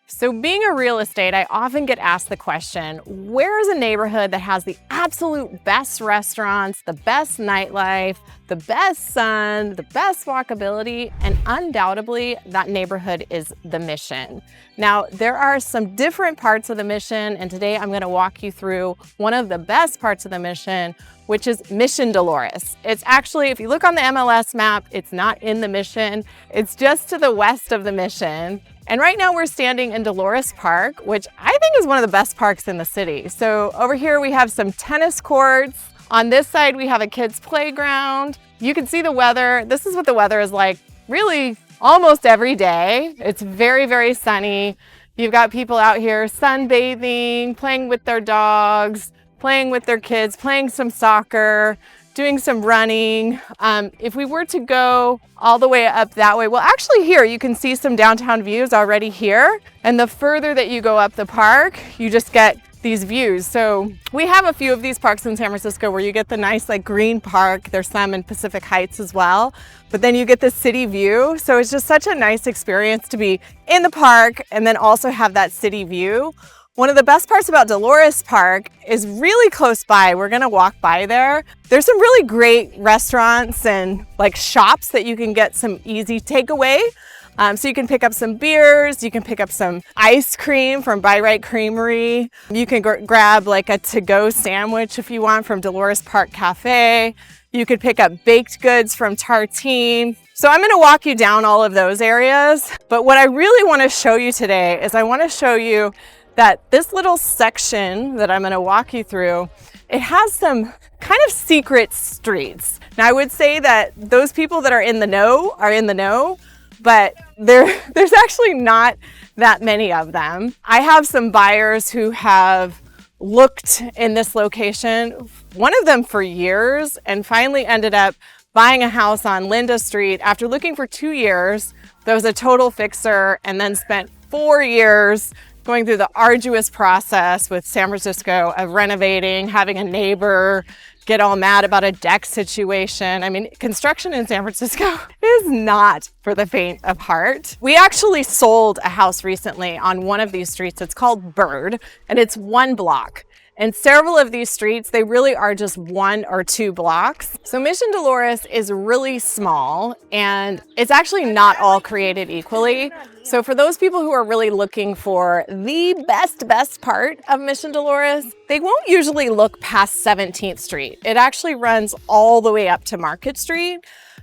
So being a real estate, I often get asked the question, where is a neighborhood that has the absolute best restaurants, the best nightlife, the best sun, the best walkability, and undoubtedly that neighborhood is the Mission. Now, there are some different parts of the Mission, and today I'm going to walk you through one of the best parts of the Mission, which is Mission Dolores. It's actually, if you look on the MLS map, it's not in the Mission. It's just to the west of the Mission. And right now we're standing in Dolores Park, which I think is one of the best parks in the city. So over here we have some tennis courts. On this side we have a kids playground. You can see the weather. This is what the weather is like really almost every day. It's very, very sunny. You've got people out here sunbathing, playing with their dogs, playing with their kids, playing some soccer, doing some running. If we were to go all the way up that way, well, actually here you can see some downtown views already here. And the further that you go up the park, you just get these views. So we have a few of these parks in San Francisco where you get the nice like green park. There's some in Pacific Heights as well, but then you get the city view. So it's just such a nice experience to be in the park and then also have that city view. One of the best parts about Dolores Park is really close by. We're gonna walk by there. There's some really great restaurants and like shops that you can get some easy takeaway. So you can pick up some beers, you can pick up some ice cream from By Right Creamery. You can grab like a to-go sandwich if you want from Dolores Park Cafe. You could pick up baked goods from Tartine. So I'm gonna walk you down all of those areas. But what I really wanna show you today is I wanna show you that this little section that I'm gonna walk you through, it has some kind of secret streets. Now I would say that those people that are in the know, but there's actually not that many of them. I have some buyers who have looked in this location, one of them for years, and finally ended up buying a house on Linda Street after looking for 2 years. That was a total fixer, and then spent 4 years going through the arduous process with San Francisco of renovating, having a neighbor get all mad about a deck situation. I mean, construction in San Francisco is not for the faint of heart. We actually sold a house recently on one of these streets. It's called Bird, and it's 1 block. And several of these streets, they really are just 1 or 2 blocks. So Mission Dolores is really small, and it's actually not all created equally. So for those people who are really looking for the best part of Mission Dolores, they won't usually look past 17th Street. It actually runs all the way up to Market Street.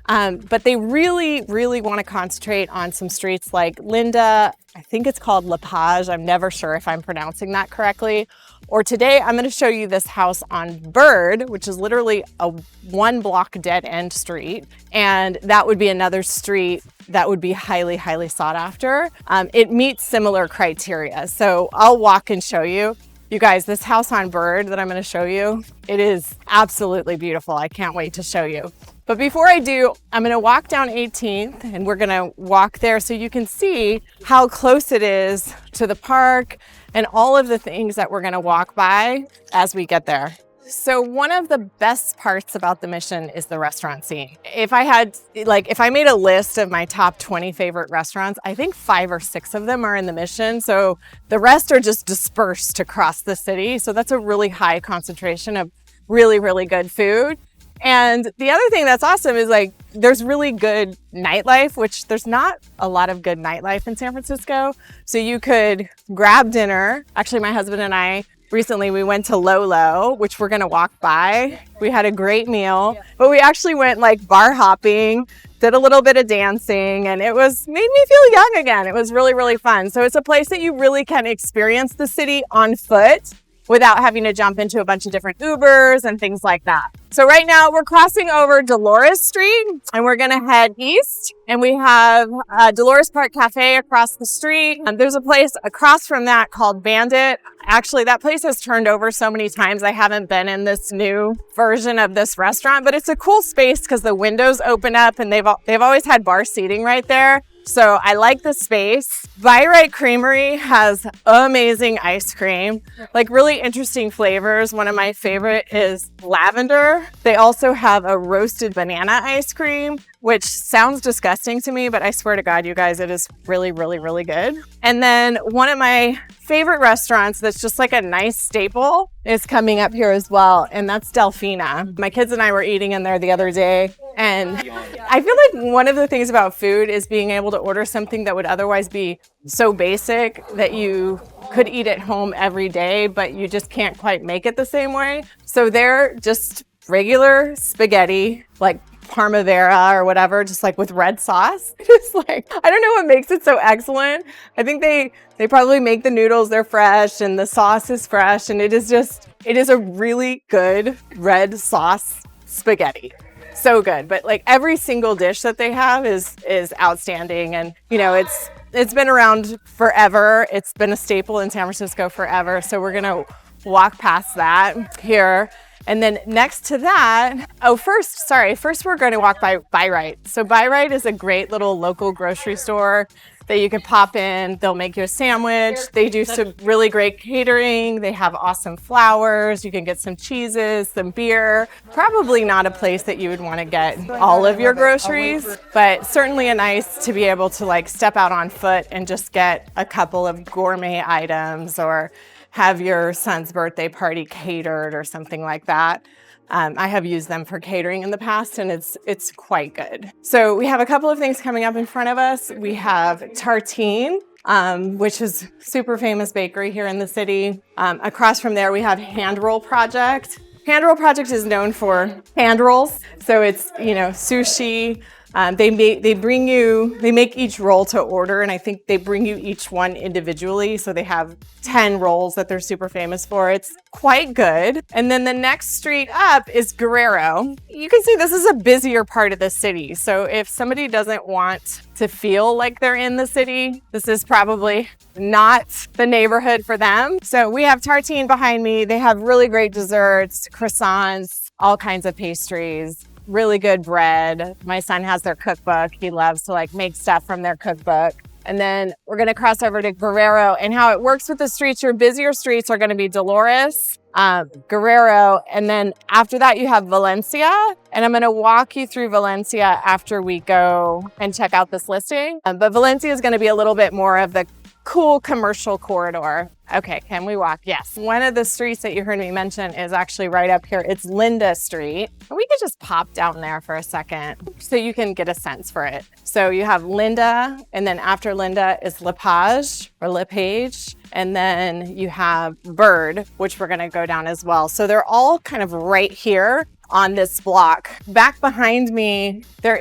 But they really want to concentrate on some streets like Linda, I think it's called La Page. I'm never sure if I'm pronouncing that correctly. Or today I'm going to show you this house on Bird, which is literally a 1 block dead end street. And that would be another street that would be highly sought after. It meets similar criteria. So I'll walk and show you. You guys, this house on Bird that I'm going to show you, it is absolutely beautiful. I can't wait to show you. But before I do, I'm going to walk down 18th and we're going to walk there so you can see how close it is to the park and all of the things that we're going to walk by as we get there. So one of the best parts about the Mission is the restaurant scene. If I made a list of my top 20 favorite restaurants, I think 5 or 6 of them are in the Mission. So the rest are just dispersed across the city. So that's a really high concentration of really good food. And the other thing that's awesome is like, there's really good nightlife, which there's not a lot of good nightlife in San Francisco. So you could grab dinner. Actually, my husband and I, recently we went to Lolo, which we're gonna walk by. We had a great meal, but we actually went like bar hopping, did a little bit of dancing, and it made me feel young again. It was really fun. So it's a place that you really can experience the city on foot without having to jump into a bunch of different Ubers and things like that. So right now we're crossing over Dolores Street and we're gonna head east, and we have Dolores Park Cafe across the street. There's a place across from that called Bandit. Actually, that place has turned over so many times. I haven't been in this new version of this restaurant, but it's a cool space because the windows open up and they've always had bar seating right there. So I like the space. By Right Creamery has amazing ice cream, like really interesting flavors. One of my favorite is lavender. They also have a roasted banana ice cream, which sounds disgusting to me, but I swear to God, you guys, it is really, really, really good. And then one of my favorite restaurants that's just like a nice staple is coming up here as well, and that's Delfina. My kids and I were eating in there the other day, and I feel like one of the things about food is being able to order something that would otherwise be so basic that you could eat at home every day, but you just can't quite make it the same way. So they're just regular spaghetti, like Parmavera or whatever, just like with red sauce. It's like, I don't know what makes it so excellent. I think they probably make the noodles, they're fresh, and the sauce is fresh, and it is a really good red sauce spaghetti. So good. But like every single dish that they have is outstanding. And you know, it's been around forever. It's been a staple in San Francisco forever. So we're gonna walk past that here. And then next to that, first we're going to walk by Right. So By Right is a great little local grocery store that you can pop in. They'll make you a sandwich. They do some really great catering. They have awesome flowers. You can get some cheeses, some beer. Probably not a place that you would want to get all of your groceries, but certainly a nice to be able to like step out on foot and just get a couple of gourmet items or have your son's birthday party catered or something like that. I have used them for catering in the past, and it's quite good. So we have a couple of things coming up in front of us. We have Tartine, which is super famous bakery here in the city. Across from there, we have Hand Roll Project. Hand Roll Project is known for hand rolls. So it's, you know, sushi. They make each roll to order, and I think they bring you each one individually. So they have 10 rolls that they're super famous for. It's quite good. And then the next street up is Guerrero. You can see this is a busier part of the city. So if somebody doesn't want to feel like they're in the city, this is probably not the neighborhood for them. So we have Tartine behind me. They have really great desserts, croissants, all kinds of pastries. Really good bread. My son has their cookbook. He loves to like make stuff from their cookbook. And then we're going to cross over to Guerrero, and how it works with the streets. Your busier streets are going to be Dolores, Guerrero, and then after that you have Valencia. And I'm going to walk you through Valencia after we go and check out this listing. But Valencia is going to be a little bit more of the cool commercial corridor. Okay, can we walk? Yes. One of the streets that you heard me mention is actually right up here. It's Linda Street. And we could just pop down there for a second so you can get a sense for it. So you have Linda, and then after Linda is Lepage or Lepage. And then you have Bird, which we're gonna go down as well. So they're all kind of right here on this block. Back behind me, there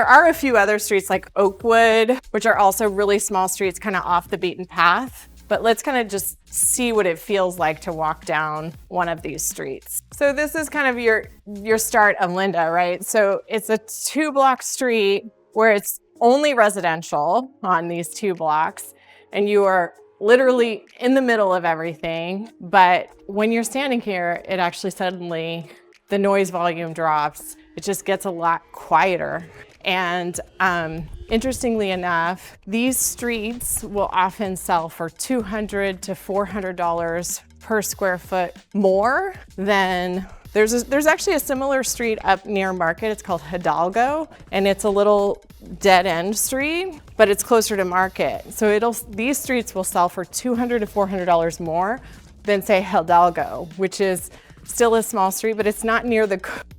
are a few other streets like Oakwood, which are also really small streets kind of off the beaten path. But let's kind of just see what it feels like to walk down one of these streets. So this is kind of your start of Linda, right? So it's a 2-block street where it's only residential on these 2 blocks, and you are literally in the middle of everything. But when you're standing here, it actually suddenly, the noise volume drops. It just gets a lot quieter. And interestingly enough, these streets will often sell for $200 to $400 per square foot more than there's actually a similar street up near Market. It's called Hidalgo, and it's a little dead end street, but it's closer to Market. So these streets will sell for $200 to $400 more than say Hidalgo, which is still a small street, but it's not near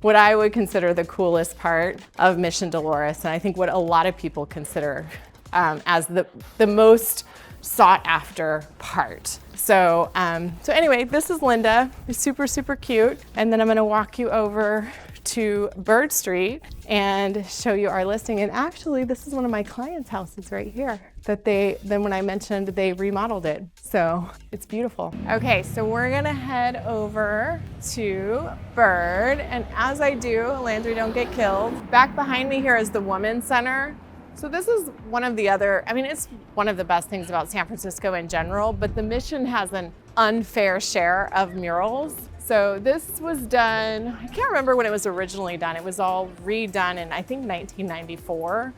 what I would consider the coolest part of Mission Dolores, and I think what a lot of people consider as the most sought after part. So anyway, this is Linda. It's super, super cute. And then I'm gonna walk you over to Bird Street and show you our listing. And actually, this is one of my clients' houses right here that then when I mentioned, they remodeled it. So it's beautiful. Okay, so we're gonna head over to Bird. And as I do, Landry, don't get killed. Back behind me here is the Women's Center. So this is one of the it's one of the best things about San Francisco in general, but the Mission has an unfair share of murals. So this was done, I can't remember when it was originally done. It was all redone in, I think, 1994.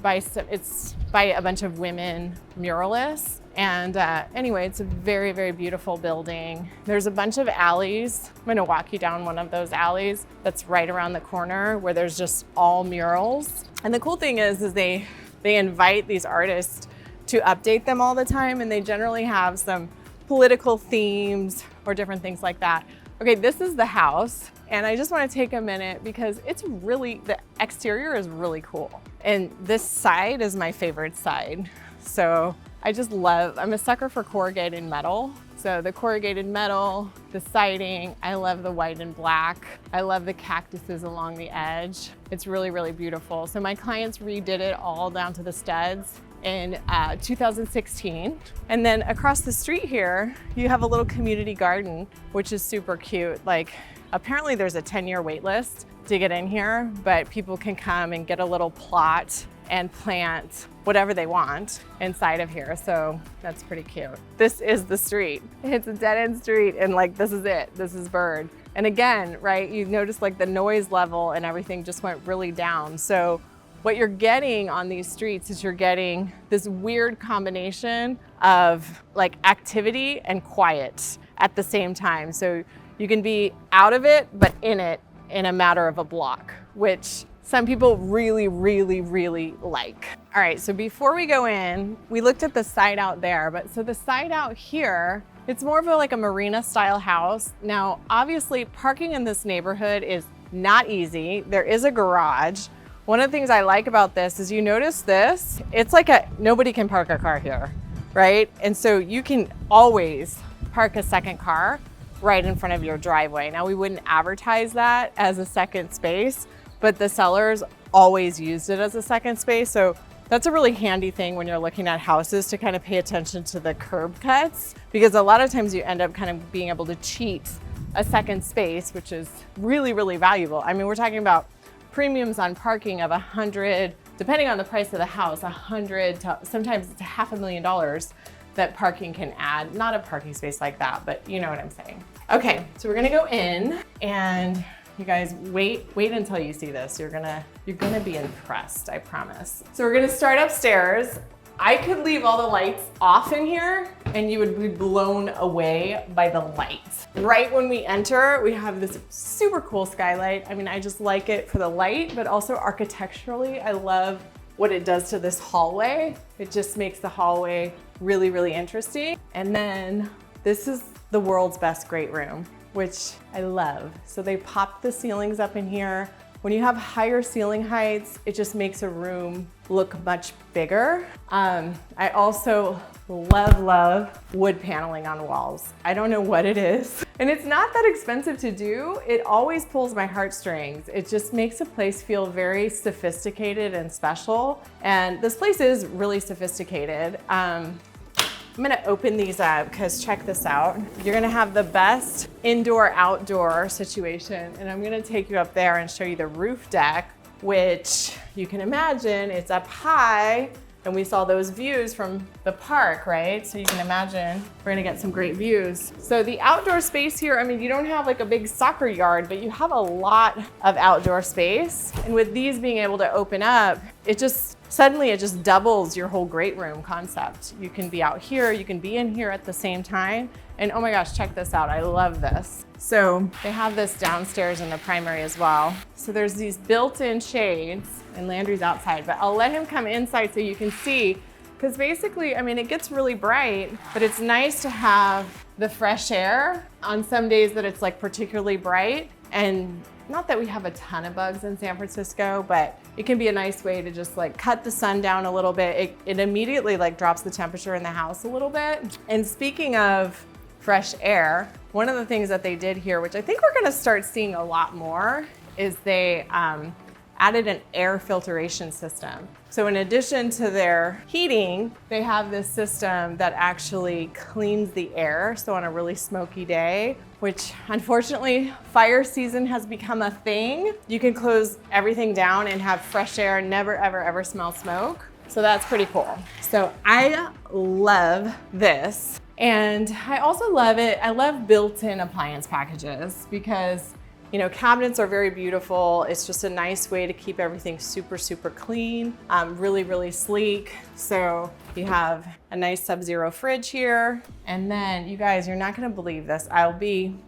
it's by a bunch of women muralists. And anyway, it's a very, very beautiful building. There's a bunch of alleys. I'm gonna walk you down one of those alleys that's right around the corner where there's just all murals. And the cool thing is they invite these artists to update them all the time, and they generally have some political themes or different things like that. Okay, this is the house, and I just want to take a minute because the exterior is really cool. And this side is my favorite side. So I'm a sucker for corrugated metal. So the corrugated metal, the siding, I love the white and black. I love the cactuses along the edge. It's really, really beautiful. So my clients redid it all down to the studs in 2016. And then across the street here, you have a little community garden, which is super cute. Like, apparently there's a 10-year wait list to get in here, but people can come and get a little plot and plant whatever they want inside of here. So that's pretty cute. This is the street. It's a dead-end street, and like, this is it. This is Bird. And again, right, you notice like the noise level and everything just went really down. So what you're getting on these streets is you're getting this weird combination of like activity and quiet at the same time. So you can be out of it, but in it in a matter of a block, which some people really, really, really like. All right, so before we go in, we looked at the side out there, but so the side out here, it's more of like a marina style house. Now, obviously parking in this neighborhood is not easy. There is a garage. One of the things I like about this is you notice this, it's like nobody can park a car here, right? And so you can always park a second car right in front of your driveway. Now, we wouldn't advertise that as a second space, but the sellers always used it as a second space. So that's a really handy thing when you're looking at houses, to kind of pay attention to the curb cuts, because a lot of times you end up kind of being able to cheat a second space, which is really, really valuable. I mean, we're talking about premiums on parking of $100, depending on the price of the house, $100 to sometimes it's $500,000 that parking can add. Not a parking space like that, but you know what I'm saying. Okay, so we're gonna go in, and you guys wait until you see this. You're gonna be impressed, I promise. So we're gonna start upstairs. I could leave all the lights off in here and you would be blown away by the lights. Right when we enter, we have this super cool skylight. I mean, I just like it for the light, but also architecturally, I love what it does to this hallway. It just makes the hallway really, really interesting. And then this is the world's best great room, which I love. So they popped the ceilings up in here. When you have higher ceiling heights, it just makes a room look much bigger. I also love wood paneling on walls. I don't know what it is. And it's not that expensive to do. It always pulls my heartstrings. It just makes a place feel very sophisticated and special. And this place is really sophisticated. I'm gonna open these up because check this out. You're gonna have the best indoor-outdoor situation, and I'm gonna take you up there and show you the roof deck, which you can imagine it's up high, and we saw those views from the park, right? So you can imagine we're gonna get some great views. So the outdoor space here, I mean, you don't have like a big soccer yard, but you have a lot of outdoor space. And with these being able to open up, suddenly it just doubles your whole great room concept. You can be out here, you can be in here at the same time. And oh my gosh, check this out, I love this. So they have this downstairs in the primary as well. So there's these built-in shades, and Landry's outside, but I'll let him come inside so you can see, because basically, I mean, it gets really bright, but it's nice to have the fresh air on some days that it's like particularly bright. And not that we have a ton of bugs in San Francisco, but it can be a nice way to just like cut the sun down a little bit. It immediately like drops the temperature in the house a little bit. And speaking of fresh air, one of the things that they did here, which I think we're gonna start seeing a lot more, is they added an air filtration system. So in addition to their heating, they have this system that actually cleans the air. So on a really smoky day, which unfortunately fire season has become a thing, you can close everything down and have fresh air, never, ever smell smoke. So that's pretty cool. So I love this. And I also love it. I love built-in appliance packages because You know, cabinets are very beautiful. It's just a nice way to keep everything super, super clean, really, really sleek. So you have a nice Sub-Zero fridge here. And then you guys, you're not gonna believe this.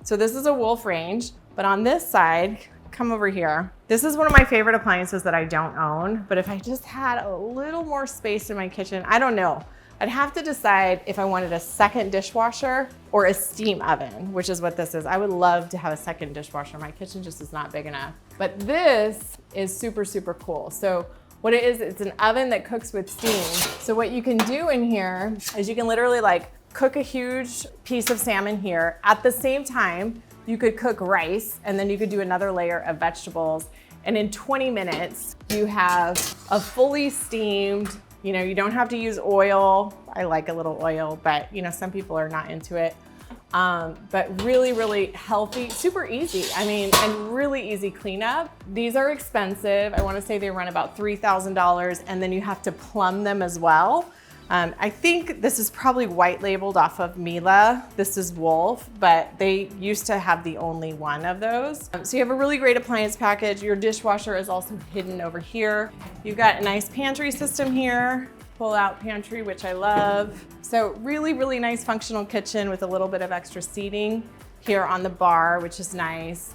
So this is a Wolf range, but on this side, come over here. This is one of my favorite appliances that I don't own, but if I just had a little more space in my kitchen, I don't know. I'd have to decide if I wanted a second dishwasher or a steam oven, which is what this is. I would love to have a second dishwasher. My kitchen just is not big enough. But this is super, super cool. So what it is, it's an oven that cooks with steam. So what you can do in here is you can literally like cook a huge piece of salmon here. At the same time, you could cook rice, and then you could do another layer of vegetables. And in 20 minutes, you have a fully steamed, you know, you don't have to use oil. I like a little oil, but you know, some people are not into it. But really, really healthy, super easy. I mean, and really easy cleanup. These are expensive. I wanna say they run about $3,000, and then you have to plumb them as well. I think this is probably white labeled off of Miele. This is Wolf, but they used to have the only one of those. So you have a really great appliance package. Your dishwasher is also hidden over here. You've got a nice pantry system here, pull-out pantry, which I love. So really, really nice functional kitchen with a little bit of extra seating here on the bar, which is nice.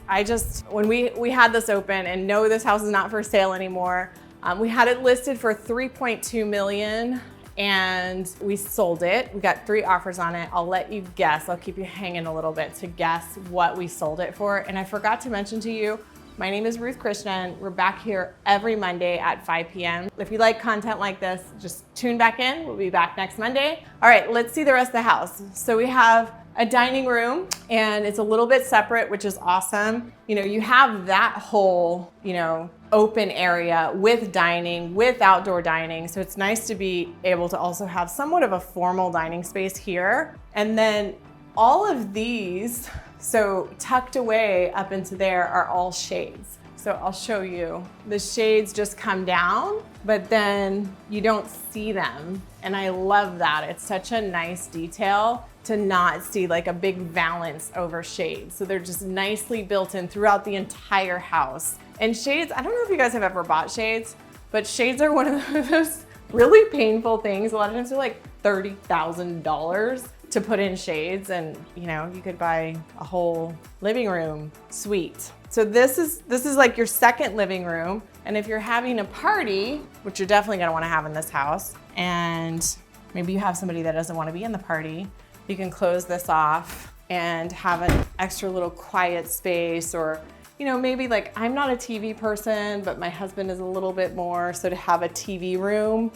When we had this open, and no, this house is not for sale anymore. We had it listed for $3.2 million. And we sold it. We got 3 offers on it. I'll let you guess. I'll keep you hanging a little bit to guess what we sold it for. And I forgot to mention to you, my name is Ruth Krishnan. We're back here every Monday at 5 p.m. If you like content like this, just tune back in. We'll be back next Monday. All right, let's see the rest of the house. So we have a dining room, and it's a little bit separate, which is awesome. You know, you have that whole, you know, open area with dining, with outdoor dining. So it's nice to be able to also have somewhat of a formal dining space here. And then all of these, so tucked away up into there, are all shades. So I'll show you. The shades just come down, but then you don't see them. And I love that. It's such a nice detail to not see like a big valance over shades. So they're just nicely built in throughout the entire house. And shades, I don't know if you guys have ever bought shades, but shades are one of those really painful things. A lot of times they're like $30,000 to put in shades, and you know, you could buy a whole living room suite. So this is like your second living room. And if you're having a party, which you're definitely gonna wanna have in this house, and maybe you have somebody that doesn't wanna be in the party, you can close this off and have an extra little quiet space. Or, you know, maybe like I'm not a TV person, but my husband is a little bit more. So to have a TV room,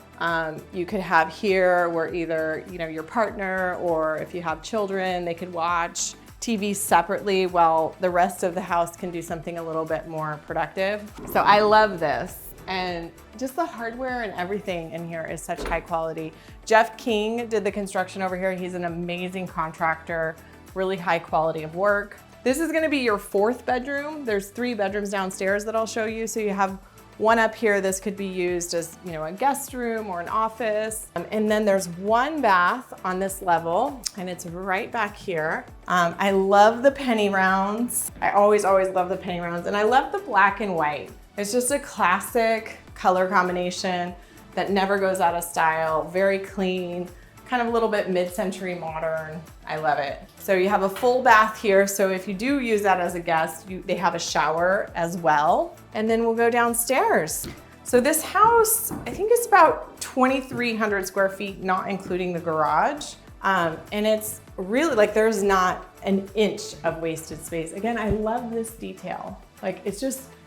you could have here where either, you know, your partner, or if you have children, they could watch TV separately while the rest of the house can do something a little bit more productive. So I love this. And just the hardware and everything in here is such high quality. Jeff King did the construction over here. He's an amazing contractor, really high quality of work. This is gonna be your 4th bedroom. There's 3 bedrooms downstairs that I'll show you. So you have one up here. This could be used as, you know, a guest room or an office. And then there's 1 bath on this level, and it's right back here. I love the penny rounds. I always love the penny rounds. And I love the black and white. It's just a classic color combination that never goes out of style, very clean, kind of a little bit mid-century modern. I love it. So you have a full bath here. So if you do use that as a guest, they have a shower as well. And then we'll go downstairs. So this house, I think it's about 2,300 square feet, not including the garage. And it's really like, there's not an inch of wasted space. Again, I love this detail. Like,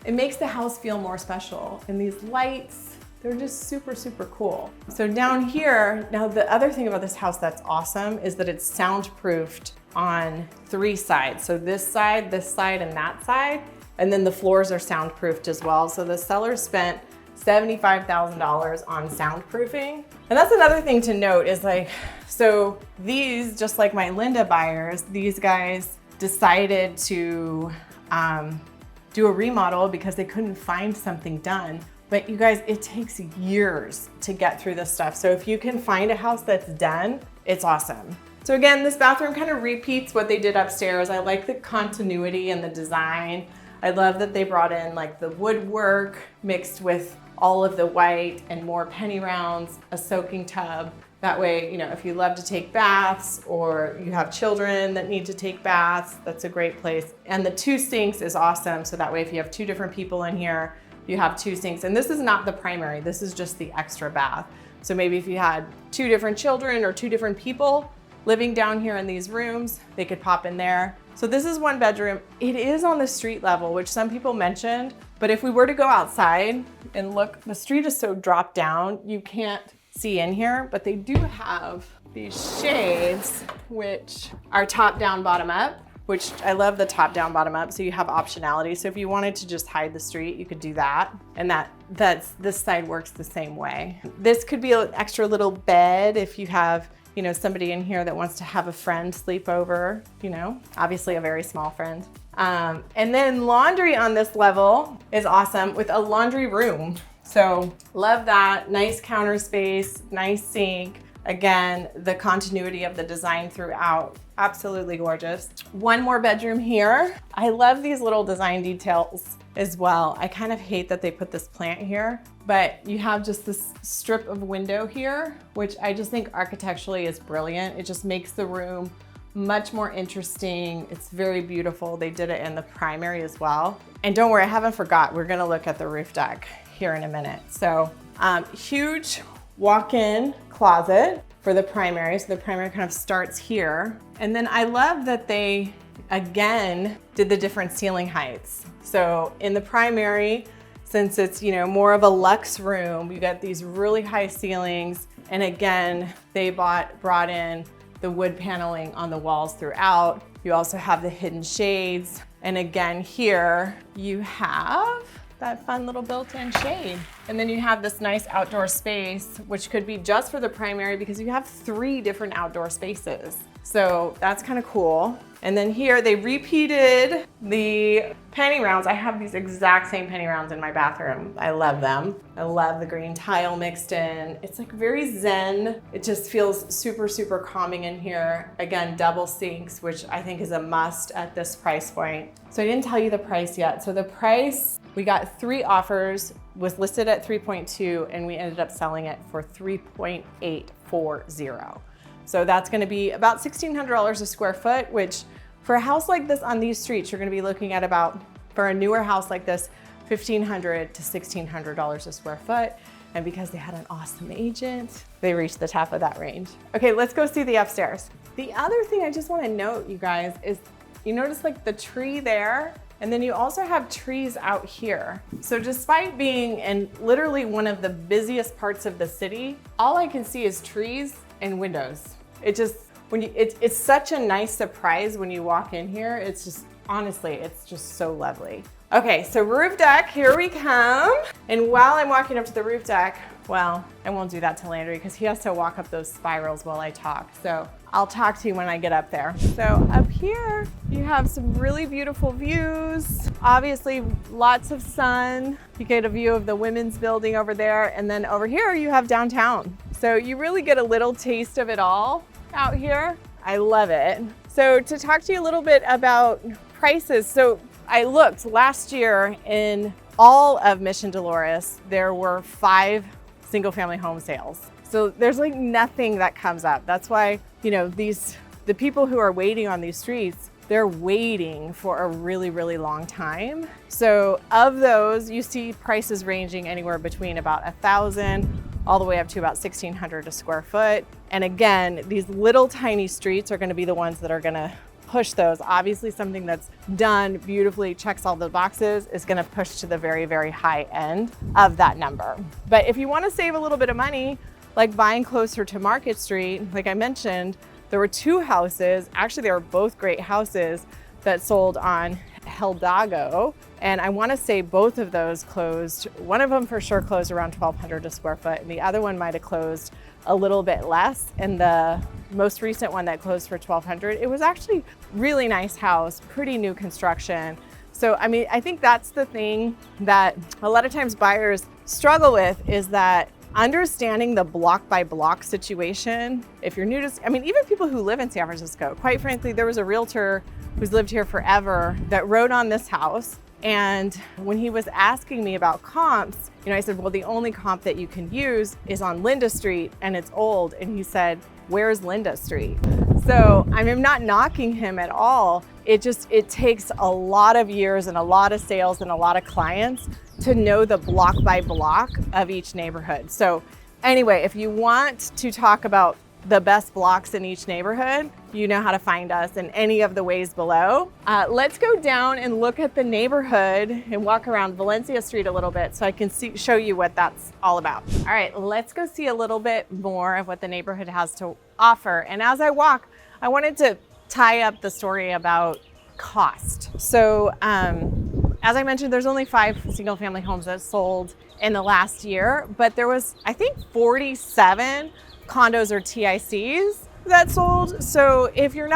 it makes the house feel more special. And these lights, they're just super, super cool. So down here, now the other thing about this house that's awesome is that it's soundproofed on 3 sides. So this side, and that side. And then the floors are soundproofed as well. So the seller spent $75,000 on soundproofing. And that's another thing to note is like, so these, just like my Linda buyers, these guys decided to do a remodel because they couldn't find something done. But you guys, it takes years to get through this stuff. So if you can find a house that's done, it's awesome. So again, this bathroom kind of repeats what they did upstairs. I like the continuity and the design. I love that they brought in like the woodwork mixed with all of the white and more penny rounds, a soaking tub. That way, you know, if you love to take baths or you have children that need to take baths, that's a great place. And the 2 sinks is awesome. So that way, if you have 2 different people in here, you have 2 sinks. And this is not the primary, this is just the extra bath. So maybe if you had 2 different children or 2 different people living down here in these rooms, they could pop in there. So this is 1 bedroom. It is on the street level, which some people mentioned, but if we were to go outside and look, the street is so dropped down, you can't see in here, but they do have these shades, which are top down, bottom up, which I love the top down, bottom up. So you have optionality. So if you wanted to just hide the street, you could do that. And this side works the same way. This could be an extra little bed if you have, you know, somebody in here that wants to have a friend sleep over, you know, obviously a very small friend. And then laundry on this level is awesome with a laundry room. So love that, nice counter space, nice sink. Again, the continuity of the design throughout, absolutely gorgeous. 1 more bedroom here. I love these little design details as well. I kind of hate that they put this plant here, but you have just this strip of window here, which I just think architecturally is brilliant. It just makes the room much more interesting. It's very beautiful. They did it in the primary as well. And don't worry, I haven't forgot. We're gonna look at the roof deck here in a minute. So huge walk-in closet for the primary. So the primary kind of starts here. And then I love that they, again, did the different ceiling heights. So in the primary, since it's, you know, more of a luxe room, you got these really high ceilings. And again, they brought in the wood paneling on the walls throughout. You also have the hidden shades. And again, here you have that fun little built-in shade. And then you have this nice outdoor space, which could be just for the primary because you have 3 different outdoor spaces. So that's kind of cool. And then here they repeated the penny rounds. I have these exact same penny rounds in my bathroom. I love them. I love the green tile mixed in. It's like very zen. It just feels super, super calming in here. Again, double sinks, which I think is a must at this price point. So I didn't tell you the price yet. So the price, we got 3 offers, was listed at 3.2, and we ended up selling it for 3.840. So that's gonna be about $1,600 a square foot, which for a house like this on these streets, you're gonna be looking at about, for a newer house like this, $1,500 to $1,600 a square foot. And because they had an awesome agent, they reached the top of that range. Okay, let's go see the upstairs. The other thing I just wanna note, you guys, is you notice like the tree there, and then you also have trees out here. So despite being in literally one of the busiest parts of the city, all I can see is trees and windows. It just, it's such a nice surprise when you walk in here. It's just, honestly, it's just so lovely. Okay, so roof deck, here we come. And while I'm walking up to the roof deck, well, I won't do that to Landry because he has to walk up those spirals while I talk. So I'll talk to you when I get up there. So up here, you have some really beautiful views. Obviously, lots of sun. You get a view of the women's building over there. And then over here, you have downtown. So you really get a little taste of it all out here. I love it. So to talk to you a little bit about prices. So I looked last year in all of Mission Dolores, there were 5 single family home sales. So there's like nothing that comes up. That's why, you know, the people who are waiting on these streets, they're waiting for a really, really long time. So of those, you see prices ranging anywhere between about $1,000 all the way up to about $1,600 a square foot. And again, these little tiny streets are gonna be the ones that are gonna push those. Obviously something that's done beautifully, checks all the boxes, is gonna push to the very, very high end of that number. But if you wanna save a little bit of money, like buying closer to Market Street, like I mentioned, there were 2 houses, actually they were both great houses, that sold on Hidalgo. And I wanna say both of those closed. One of them for sure closed around $1,200 a square foot, and the other one might've closed a little bit less. And the most recent one that closed for $1,200, it was actually really nice house, pretty new construction. So, I mean, I think that's the thing that a lot of times buyers struggle with, is that understanding the block by block situation. If you're new to, I mean, even people who live in San Francisco, quite frankly, there was a realtor who's lived here forever that wrote on this house And when he was asking me about comps, I said, well, the only comp that you can use is on Linda Street and it's old. And he said, where's Linda Street? So I'm not knocking him at all. It takes a lot of years and a lot of sales and a lot of clients to know the block by block of each neighborhood. So anyway, if you want to talk about the best blocks in each neighborhood, you know how to find us in any of the ways below. Let's go down and look at the neighborhood and walk around Valencia Street a little bit so I can show you what that's all about. All right, let's go see a little bit more of what the neighborhood has to offer. And as I walk, I wanted to tie up the story about cost. So as I mentioned, there's only 5 single family homes that sold in the last year, but there was, I think, 47 condos or TICs that sold. So if you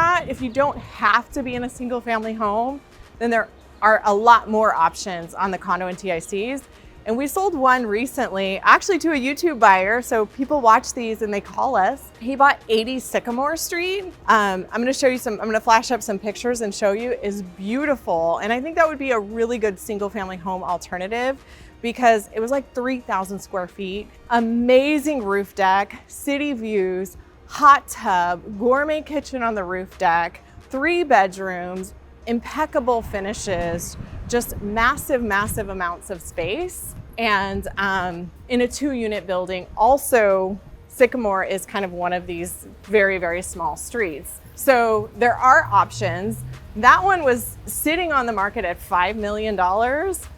don't have to be in a single family home, then there are a lot more options on the condo and TICs. And we sold one recently, actually to a YouTube buyer. So people watch these and they call us. He bought 80 Sycamore Street. I'm gonna flash up some pictures and show you. It's beautiful. And I think that would be a really good single family home alternative because it was like 3,000 square feet, amazing roof deck, city views, hot tub, gourmet kitchen on the roof deck, 3 bedrooms, impeccable finishes, just massive, massive amounts of space. And in a 2-unit building. Also, Sycamore is kind of one of these very, very small streets. So there are options. That one was sitting on the market at $5 million,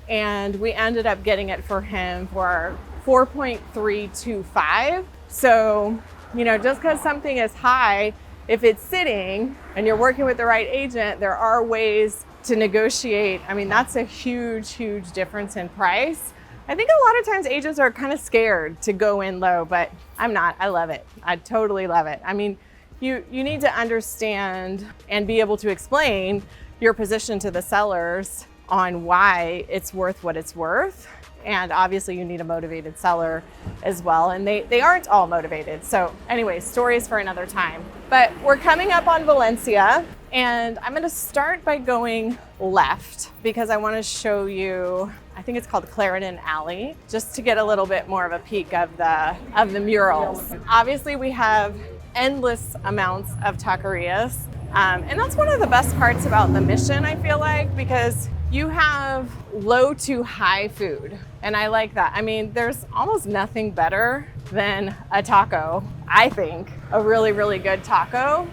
and we ended up getting it for him for 4.325. So, just because something is high, if it's sitting and you're working with the right agent, there are ways to negotiate. I mean, that's a huge, huge difference in price. I think a lot of times agents are kind of scared to go in low, but I'm not. I love it. I totally love it. I mean, you need to understand and be able to explain your position to the sellers on why it's worth what it's worth. And obviously you need a motivated seller as well. And they aren't all motivated. So anyway, stories for another time. But we're coming up on Valencia, and I'm gonna start by going left because I wanna show you, I think it's called Clarendon Alley, just to get a little bit more of a peek of the murals. Obviously we have endless amounts of taquerias. And that's one of the best parts about the Mission, I feel like, because you have low to high food. And I like that. I mean, there's almost nothing better than a taco. I think a really, really good taco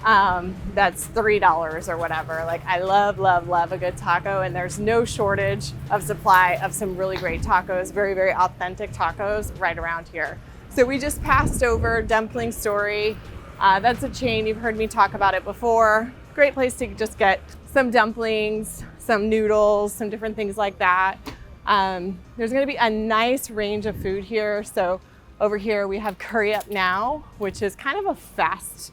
that's $3 or whatever. Like, I love, love, love a good taco, and there's no shortage of supply of some really great tacos, very, very authentic tacos right around here. So we just passed over Dumpling Story. That's a chain, you've heard me talk about it before. Great place to just get some dumplings, some noodles, some different things like that. There's gonna be a nice range of food here. So over here we have Curry Up Now, which is kind of a fast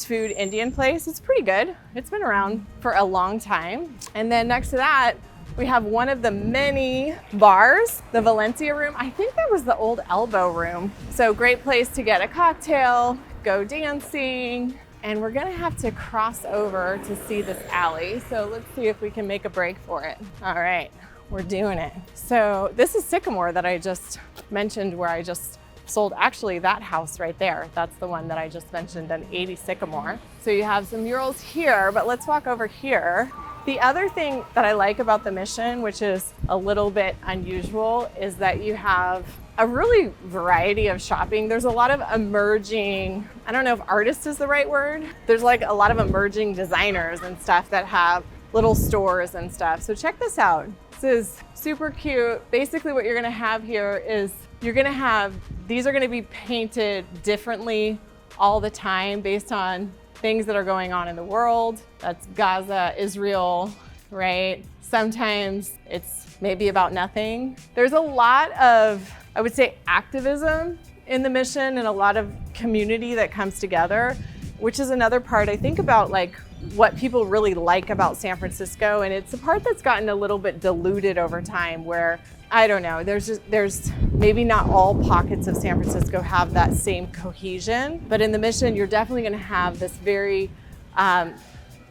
food Indian place. It's pretty good. It's been around for a long time. And then next to that, we have one of the many bars, the Valencia Room. I think that was the old Elbow Room. So great place to get a cocktail, go dancing, and we're gonna have to cross over to see this alley. So let's see if we can make a break for it. All right, we're doing it. So this is Sycamore that I just mentioned, where I just sold actually that house right there. That's the one that I just mentioned, an 80 Sycamore. So you have some murals here, but let's walk over here. The other thing that I like about the Mission, which is a little bit unusual, is that you have a really variety of shopping. There's a lot of emerging, I don't know if artist is the right word. There's like a lot of emerging designers and stuff that have little stores and stuff. So check this out. This is super cute. Basically what you're gonna have here is these are gonna be painted differently all the time based on things that are going on in the world. That's Gaza, Israel, right? Sometimes it's maybe about nothing. There's a lot of, I would say, activism in the Mission and a lot of community that comes together, which is another part I think about, like what people really like about San Francisco. And it's a part that's gotten a little bit diluted over time, where I don't know, there's maybe not all pockets of San Francisco have that same cohesion, but in the Mission, you're definitely gonna have this very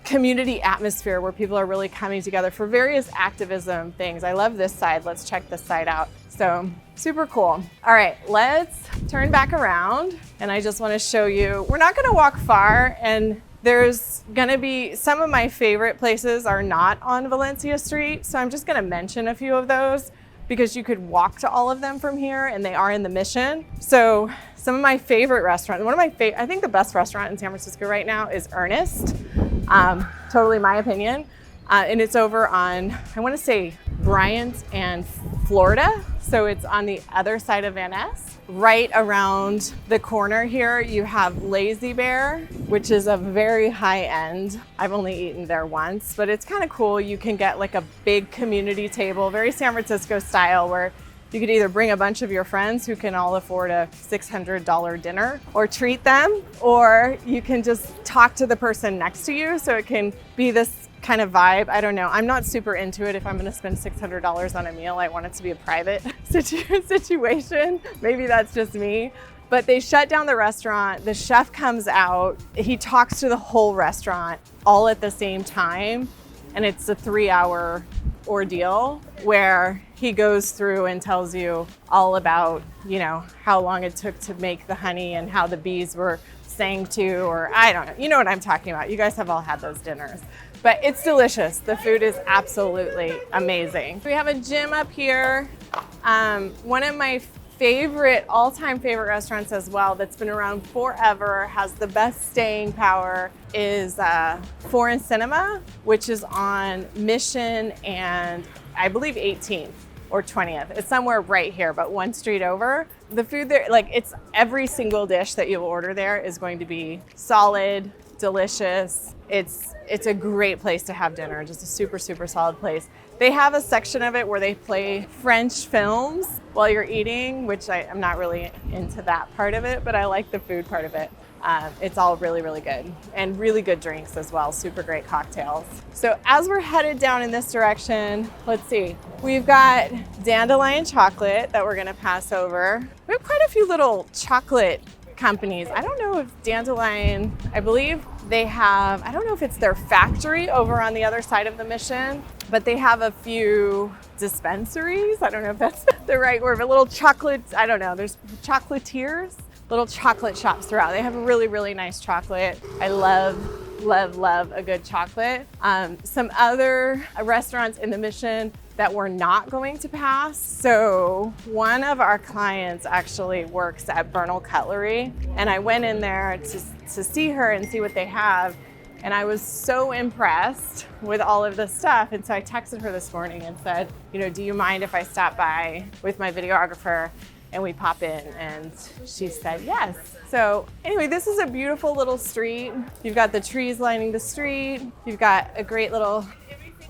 community atmosphere where people are really coming together for various activism things. I love this side. Let's check this side out. So super cool. All right, let's turn back around. And I just want to show you, we're not going to walk far, and there's going to be some of my favorite places are not on Valencia Street. So I'm just going to mention a few of those because you could walk to all of them from here, and they are in the Mission. So some of my favorite restaurants, I think the best restaurant in San Francisco right now is Ernest. Totally my opinion. And it's over on, I want to say Bryant and Florida. So it's on the other side of Van Ness. Right around the corner here, you have Lazy Bear, which is a very high end. I've only eaten there once, but it's kind of cool. You can get like a big community table, very San Francisco style, where you could either bring a bunch of your friends who can all afford a $600 dinner or treat them, or you can just talk to the person next to you. So it can be this kind of vibe. I don't know. I'm not super into it. If I'm going to spend $600 on a meal, I want it to be a private situation. Maybe that's just me. But they shut down the restaurant. The chef comes out. He talks to the whole restaurant all at the same time. And it's a 3-hour ordeal where he goes through and tells you all about, you know, how long it took to make the honey and how the bees were sang to, or I don't know. You know what I'm talking about. You guys have all had those dinners. But it's delicious. The food is absolutely amazing. We have a gym up here. One of my all-time favorite restaurants as well that's been around forever, has the best staying power, is Foreign Cinema, which is on Mission and I believe 18th or 20th. It's somewhere right here, but one street over. The food there, like, it's every single dish that you'll order there is going to be solid, delicious. It's a great place to have dinner, just a super, super solid place. They have a section of it where they play French films while you're eating, which I'm not really into that part of it, but I like the food part of it. It's all really, really good, and really good drinks as well. Super great cocktails. So as we're headed down in this direction, let's see, we've got Dandelion Chocolate that we're gonna pass over. We have quite a few little chocolate companies. I don't know if Dandelion, I believe they have, I don't know if it's their factory over on the other side of the Mission, but they have a few dispensaries. I don't know if that's the right word, but little chocolate, I don't know, there's chocolatiers, little chocolate shops throughout. They have a really, really nice chocolate. I love a good chocolate. Some other restaurants in the Mission that we're not going to pass. So one of our clients actually works at Bernal Cutlery, and I went in there to see her and see what they have. And I was so impressed with all of the stuff. And so I texted her this morning and said, you know, do you mind if I stop by with my videographer and we pop in? And she said yes. So anyway, this is a beautiful little street. You've got the trees lining the street. You've got a great little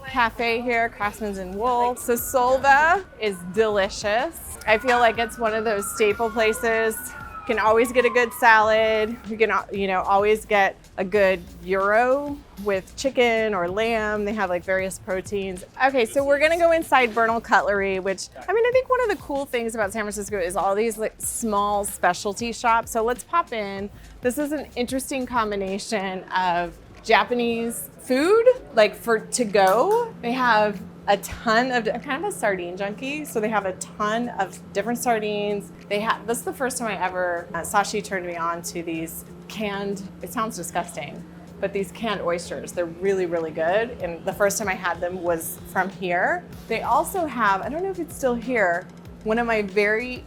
cafe here, Craftsman's and Wolf. So Solva is delicious. I feel like it's one of those staple places. You can always get a good salad. You can, you know, always get a good gyro with chicken or lamb. They have like various proteins. Okay, so we're gonna go inside Bernal Cutlery, which, I mean, I think one of the cool things about San Francisco is all these like small specialty shops. So let's pop in. This is an interesting combination of Japanese food, like for to go. They have a ton of, I'm kind of a sardine junkie, so they have a ton of different sardines. This is the first time I ever, Sashi turned me on to these canned, it sounds disgusting, but these canned oysters. They're really, really good. And the first time I had them was from here. They also have, I don't know if it's still here, one of my very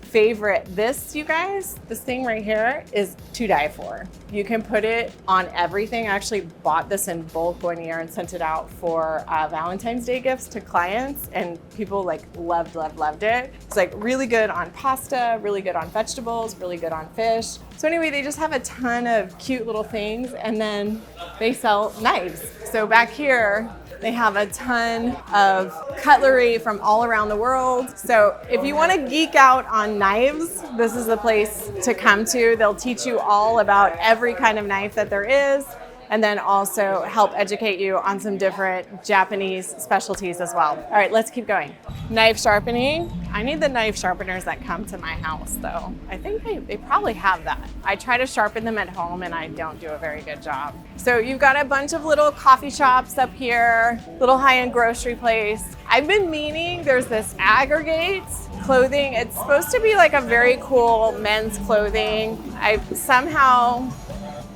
favorite, you guys, this thing right here is to die for. You can put it on everything. I actually bought this in bulk one year and sent it out for Valentine's Day gifts to clients, and people like loved it. It's like really good on pasta, really good on vegetables, really good on fish. So anyway, they just have a ton of cute little things, and then they sell knives. So back here, they have a ton of cutlery from all around the world. So if you want to geek out on knives, this is the place to come to. They'll teach you all about every kind of knife that there is. and then also help educate you on some different Japanese specialties as well. All right, let's keep going. Knife sharpening. I need the knife sharpeners that come to my house though. I think they probably have that. I try to sharpen them at home and I don't do a very good job. So you've got a bunch of little coffee shops up here, little high-end grocery place. I've been meaning, there's this aggregate clothing. It's supposed to be like a very cool men's clothing. I somehow,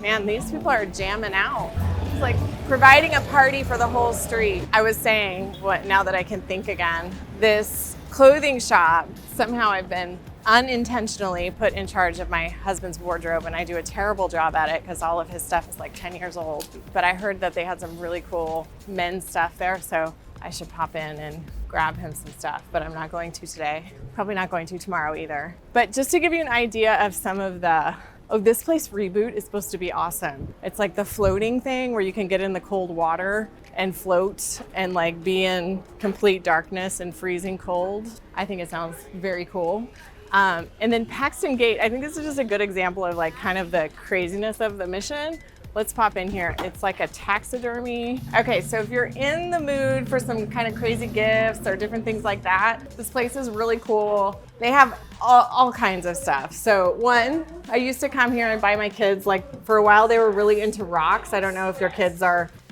man, these people are jamming out. It's like providing a party for the whole street. I was saying, now that I can think again, this clothing shop, somehow I've been unintentionally put in charge of my husband's wardrobe, and I do a terrible job at it because all of his stuff is like 10 years old. But I heard that they had some really cool men's stuff there, so I should pop in and grab him some stuff, but I'm not going to today. Probably not going to tomorrow either. But just to give you an idea of some of the, this place Reboot is supposed to be awesome. It's like the floating thing where you can get in the cold water and float and like be in complete darkness and freezing cold. I think it sounds very cool. And then Paxton Gate, I think this is just a good example of like kind of the craziness of the mission. Let's pop in here. It's like a taxidermy. Okay, so if you're in the mood for some kind of crazy gifts or different things like that, this place is really cool. They have all kinds of stuff. So one, I used to come here and buy my kids, like for a while they were really into rocks. I don't know if your kids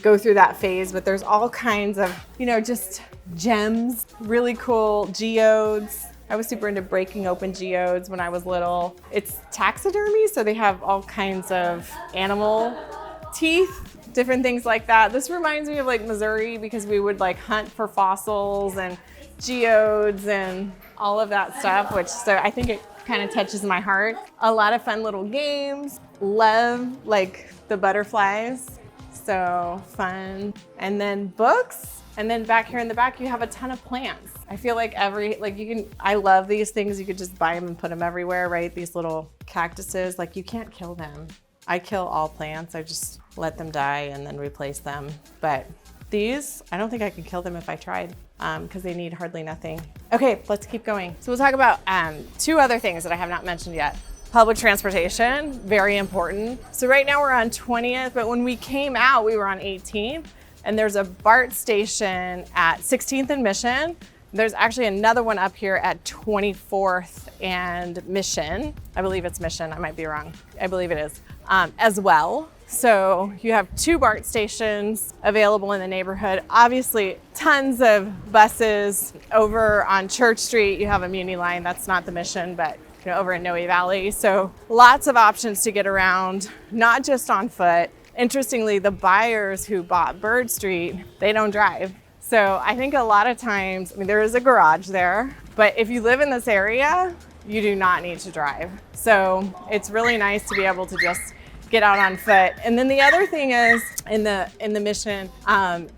go through that phase, but there's all kinds of, just gems, really cool geodes. I was super into breaking open geodes when I was little. It's taxidermy, so they have all kinds of animal teeth, different things like that. This reminds me of like Missouri because we would like hunt for fossils and geodes and all of that stuff, so I think it kind of touches my heart. A lot of fun little games. Love like the butterflies, so fun. And then books. And then back here in the back, you have a ton of plants. I feel like I love these things. You could just buy them and put them everywhere, right? These little cactuses, like you can't kill them. I kill all plants. I just let them die and then replace them. But these, I don't think I could kill them if I tried because they need hardly nothing. Okay, let's keep going. So we'll talk about two other things that I have not mentioned yet. Public transportation, very important. So right now we're on 20th, but when we came out, we were on 18th. And there's a BART station at 16th and Mission. There's actually another one up here at 24th and Mission. I believe it's Mission, I might be wrong. I believe it is, as well. So you have two BART stations available in the neighborhood. Obviously, tons of buses. Over on Church Street, you have a Muni line. That's not the Mission, but over in Noe Valley. So lots of options to get around, not just on foot. Interestingly, the buyers who bought Bird Street, they don't drive. So I think a lot of times, there is a garage there, but if you live in this area, you do not need to drive. So it's really nice to be able to just get out on foot. And then the other thing is in the Mission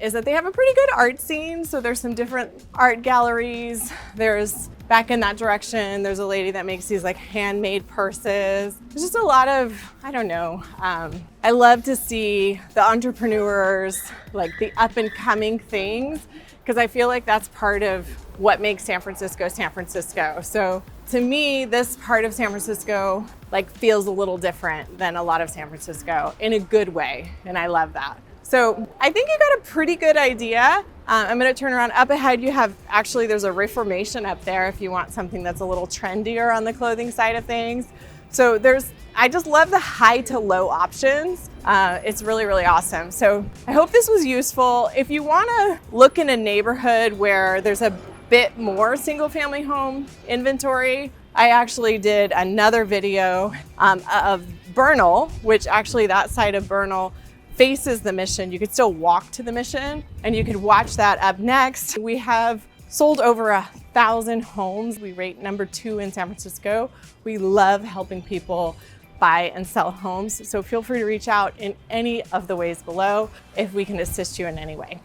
is that they have a pretty good art scene. So there's some different art galleries. There's back in that direction, there's a lady that makes these like handmade purses. There's just a lot of, I don't know. I love to see the entrepreneurs, like the up and coming things, because I feel like that's part of what makes San Francisco, San Francisco. So to me, this part of San Francisco like feels a little different than a lot of San Francisco in a good way. And I love that. So I think you got a pretty good idea. I'm gonna turn around. Up ahead, there's a Reformation up there if you want something that's a little trendier on the clothing side of things. So I just love the high to low options. It's really, really awesome. So I hope this was useful. If you wanna look in a neighborhood where there's a bit more single family home inventory, I actually did another video of Bernal, which actually that side of Bernal faces the Mission. You could still walk to the Mission and you could watch that up next. We have sold over 1,000 homes. We rate number 2 in San Francisco. We love helping people buy and sell homes. So feel free to reach out in any of the ways below if we can assist you in any way.